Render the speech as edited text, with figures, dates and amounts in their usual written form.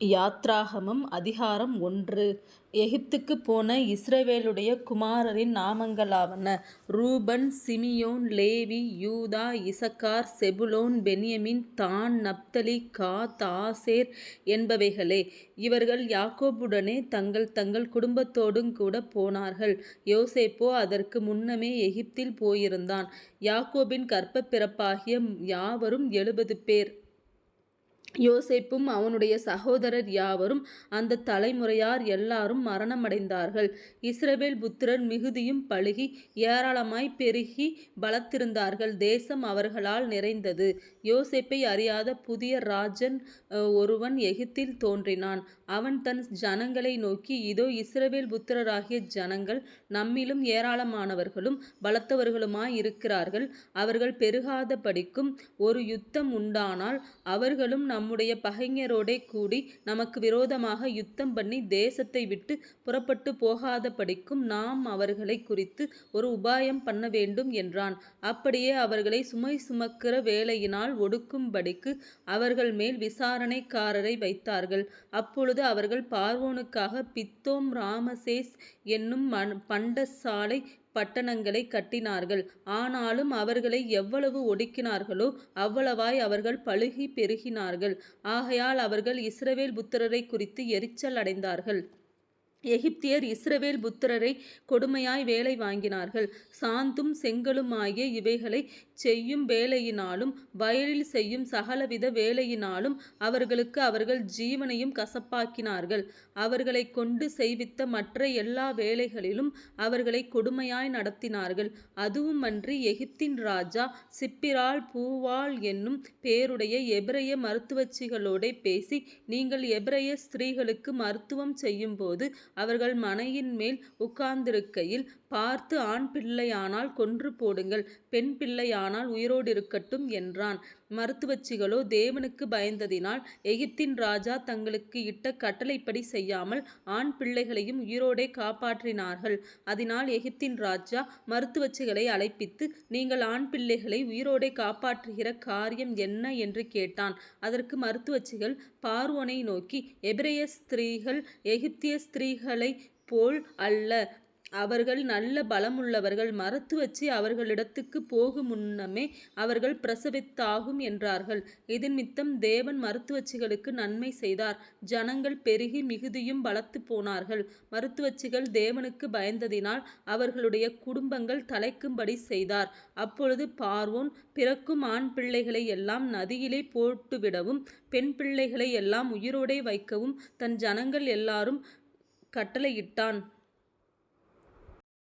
யாத்ராகமம் அதிகாரம் 1. எகிப்துக்குப் போன இஸ்ரவேலுடைய குமாரரின் நாமங்களாவன: ரூபன், சிமியோன், லேவி, யூதா, இசக்கார், செபுலோன், பென்யமீன், தான், நப்தலி, காத், ஆசேர் என்பவைகளே. இவர்கள் யாக்கோபுடனே தங்கள் தங்கள் குடும்பத்தோடுங்கூட போனார்கள். யோசேப்போ அதற்கு முன்னமே எகிப்தில் போயிருந்தான். யாக்கோபின் கர்ப்பப் பிறப்பாகிய யாவரும் 70 பேர். யோசேப்பும் அவனுடைய சகோதரர் யாவரும் அந்தத் தலைமுறையார் எல்லாரும் மரணமடைந்தார்கள். இஸ்ரவேல் புத்திரர் மிகுதியும் பலுகி ஏராளமாய்ப் பெருகி பலத்திருந்தார்கள். தேசம் அவர்களால் நிறைந்தது. யோசேப்பை அறியாத புதிய ராஜன் ஒருவன் எகிப்தில் தோன்றினான். அவன் தன் ஜனங்களை நோக்கி, இதோ, இஸ்ரவேல் புத்திரராகிய ஜனங்கள் நம்மிலும் ஏராளமானவர்களும் பலத்தவர்களுமாயிருக்கிறார்கள். அவர்கள் பெருகாதபடிக்கும் ஒரு யுத்தம் உண்டானால் அவர்களும் நம்முடைய பகைஞரோடே கூடி நமக்கு விரோதமாக யுத்தம் பண்ணி தேசத்தை விட்டு புறப்பட்டு போகாதபடிக்கும் நாம் அவர்களைக் குறித்து ஒரு உபாயம் பண்ண வேண்டும் என்றான். அப்படியே அவர்களை சுமை சுமக்கிற வேலையினால் ஒடுக்கும்படிக்கு அவர்கள் மேல் விசாரணைக்காரரை வைத்தார்கள். அப்பொழுது அவர்கள் பார்வோனுக்காக பித்தோம், ராமசேஸ் என்னும் பண்டசாலை பட்டணங்களைக் கட்டினார்கள். ஆனாலும் அவர்களை எவ்வளவு ஒடுக்கினார்களோ அவ்வளவாய் அவர்கள் பலுகி பெருகினார்கள். ஆகையால் அவர்கள் இஸ்ரவேல் புத்திரரைக் குறித்து எரிச்சல் அடைந்தார்கள். எகிப்தியர் இஸ்ரவேல் புத்திரரை கொடுமையாய் வேலை வாங்கினார்கள். சாந்தும் செங்கலுமாகிய இவைகளைச் செய்யும் வேலையினாலும் வயலில் செய்யும் சகலவித வேலையினாலும் அவர்களுக்கு அவர்கள் ஜீவனையும் கசப்பாக்கினார்கள். அவர்களைக் கொண்டு செய்வித்த மற்ற எல்லா வேலைகளிலும் அவர்களை கொடுமையாய் நடத்தினார்கள். அதுவுமன்றி எகிப்தின் ராஜா சிப்பிராள் பூவாள் என்னும் பேருடைய எபிரெய மருத்துவச்சிகளோடே பேசி, நீங்கள் எபிரெய ஸ்திரீகளுக்கு மருத்துவம் செய்யும்போது அவர்கள் மணையின் மேல் உட்கார்ந்திருக்கையில் பார்த்து, ஆண் பிள்ளையானால் கொன்று போடுங்கள், பெண் பிள்ளையானால் உயிரோடிருக்கட்டும் என்றான். மருத்துவச்சிகளோ தேவனுக்கு பயந்ததினால் எகிப்தின் ராஜா தங்களுக்கு இட்ட கட்டளைப்படி செய்யாமல் ஆண் பிள்ளைகளையும் உயிரோடே காப்பாற்றினார்கள். அதனால் எகிப்தின் ராஜா மருத்துவச்சிகளை அழைப்பித்து, நீங்கள் ஆண் பிள்ளைகளை உயிரோடே காப்பாற்றுகிற காரியம் என்ன என்று கேட்டான். அதற்கு மருத்துவச்சிகள் பார்வோனை நோக்கி, எபிரெய ஸ்திரீகள் எகிப்திய ஸ்திரீகளைப் போல் அல்ல, அவர்கள் நல்ல பலமுள்ளவர்கள். மருத்துவச்சி அவர்களிடத்துக்குப் போகுமுன்னமே அவர்கள் பிரசவித்தாகும் என்றார்கள். இதினிமித்தம் தேவன் மருத்துவச்சிகளுக்கு நன்மை செய்தார். ஜனங்கள் பெருகி மிகுதியும் பலத்துப் போனார்கள். மருத்துவச்சிகள் தேவனுக்கு பயந்ததினால் அவர்களுடைய குடும்பங்கள் தலைக்கும்படி செய்தார். அப்பொழுது பார்வோன் பிறக்கும் ஆண் பிள்ளைகளை எல்லாம் நதியிலே போட்டுவிடவும் பெண் பிள்ளைகளை எல்லாம் உயிரோடே வைக்கவும் தன் ஜனங்கள் எல்லாரும் கட்டளையிட்டான்.